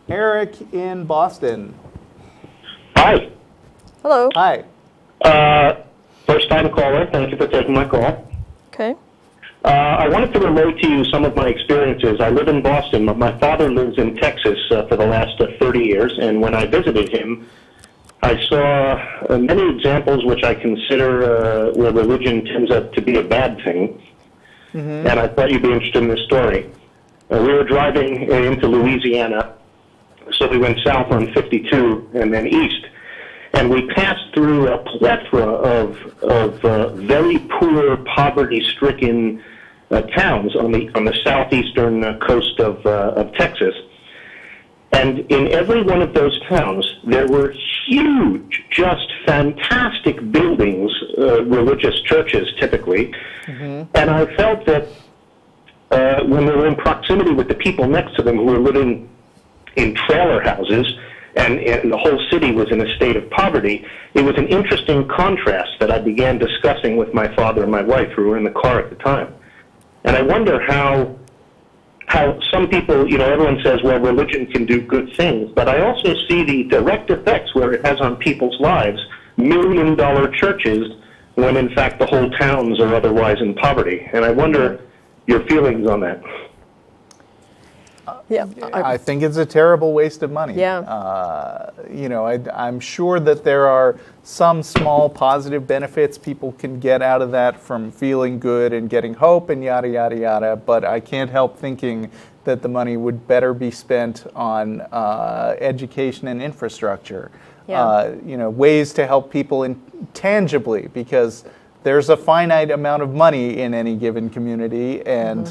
Eric in Boston. Hi. Hello. Hi. First time caller. Thank you for taking my call. Okay. I wanted to relate to you some of my experiences. I live in Boston, but my father lives in Texas for the last 30 years, and when I visited him, I saw many examples which I consider where religion tends out to be a bad thing, and I thought you'd be interested in this story. We were driving into Louisiana, so we went south on 52 and then east, and we passed through a plethora of very poor, poverty-stricken towns on the southeastern coast of Texas. And in every one of those towns, there were huge, just fantastic buildings, religious churches typically. And I felt that when they were in proximity with the people next to them who were living in trailer houses, and the whole city was in a state of poverty, it was an interesting contrast that I began discussing with my father and my wife, who were in the car at the time. And I wonder how some people, everyone says, well, religion can do good things, but I also see the direct effects where it has on people's lives, million-dollar churches, when in fact the whole towns are otherwise in poverty. And I wonder your feelings on that. Yeah, I think it's a terrible waste of money. Yeah. I'm sure that there are some small positive benefits people can get out of that from feeling good and getting hope and yada, yada, yada, but I can't help thinking that the money would better be spent on education and infrastructure. Yeah. Ways to help people tangibly, because there's a finite amount of money in any given community, and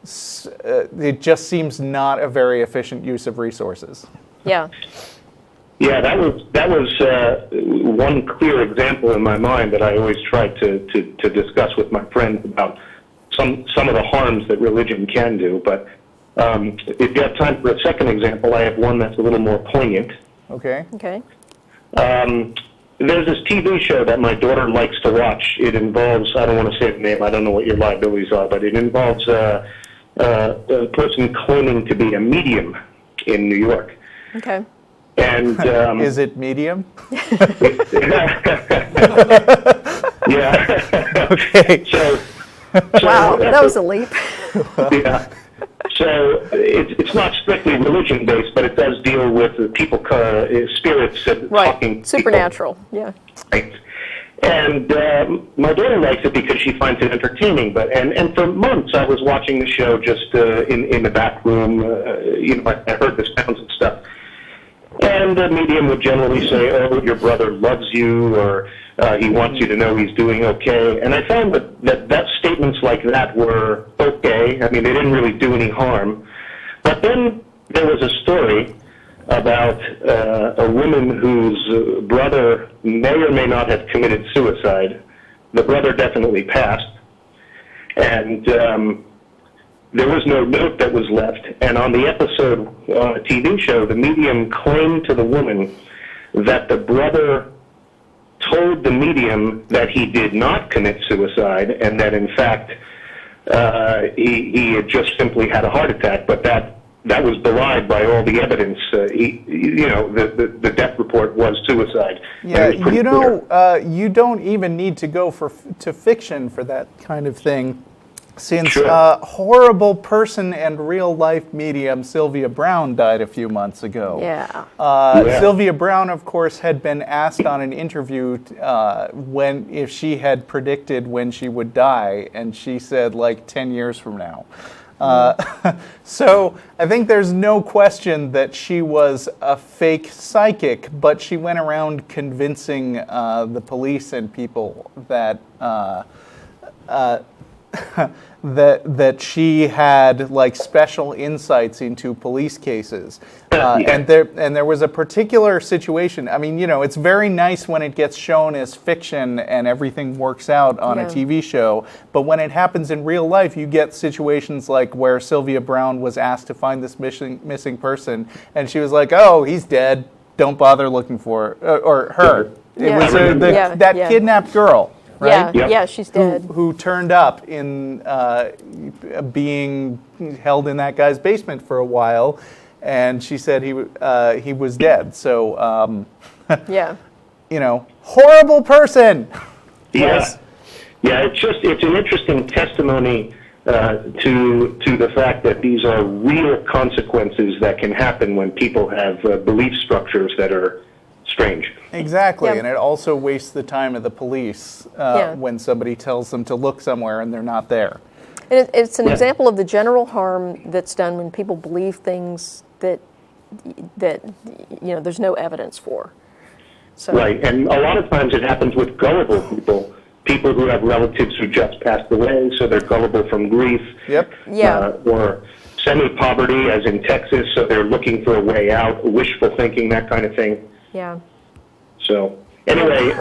it just seems not a very efficient use of resources. Yeah. Yeah, that was one clear example in my mind that I always try to discuss with my friends about some of the harms that religion can do. But if you have time for a second example, I have one that's a little more poignant. Okay. Okay. There's this TV show that my daughter likes to watch. It involves, I don't want to say the name, I don't know what your liabilities are, but it involves a person claiming to be a medium in New York. Okay. And is it medium? Yeah. Okay. So Wow, that was a leap. Yeah. So it's not strictly religion-based, but it does deal with people, spirits, and Right. talking Supernatural. people. Yeah. Right. And my daughter likes it because she finds it entertaining. And for months I was watching the show just in the back room. I heard the sounds and stuff. And the medium would generally say, "Oh, your brother loves you," or "He wants you to know he's doing okay." And I found that statements like that were okay. I mean, they didn't really do any harm. But then there was a story about a woman whose brother may or may not have committed suicide. The brother definitely passed. And there was no note that was left. And on the episode on a TV show, the medium claimed to the woman that the brother told the medium that he did not commit suicide and that, in fact, he had just simply had a heart attack, but that was belied by all the evidence. The death report was suicide. Yeah, you don't even need to go to fiction for that kind of thing, since horrible person and real-life medium Sylvia Browne died a few months ago. Yeah. Sylvia Browne, of course, had been asked on an interview if she had predicted when she would die, and she said, 10 years from now. So I think there's no question that she was a fake psychic, but she went around convincing the police and people that that she had special insights into police cases, and there was a particular situation. I mean, it's very nice when it gets shown as fiction and everything works out on a TV show, but when it happens in real life, you get situations like where Sylvia Browne was asked to find this missing person, and she was like, "Oh, he's dead. Don't bother looking for or her." It was that kidnapped girl. right? Yeah, Yep. yeah, she's dead. Who turned up in being held in that guy's basement for a while, and she said he was dead. So, Yeah. Horrible person. Yeah, yeah. It's an interesting testimony to the fact that these are real consequences that can happen when people have belief structures that are strange. Exactly, Yeah. and it also wastes the time of the police when somebody tells them to look somewhere and they're not there. And it's an example of the general harm that's done when people believe things that there's no evidence for. So, Right, and a lot of times it happens with gullible people who have relatives who just passed away, so they're gullible from grief. Yep. Yeah. Or semi-poverty, as in Texas, so they're looking for a way out, wishful thinking, that kind of thing. Yeah. So, anyway,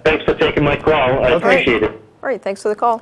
thanks for taking my call. I appreciate it. All right, thanks for the call.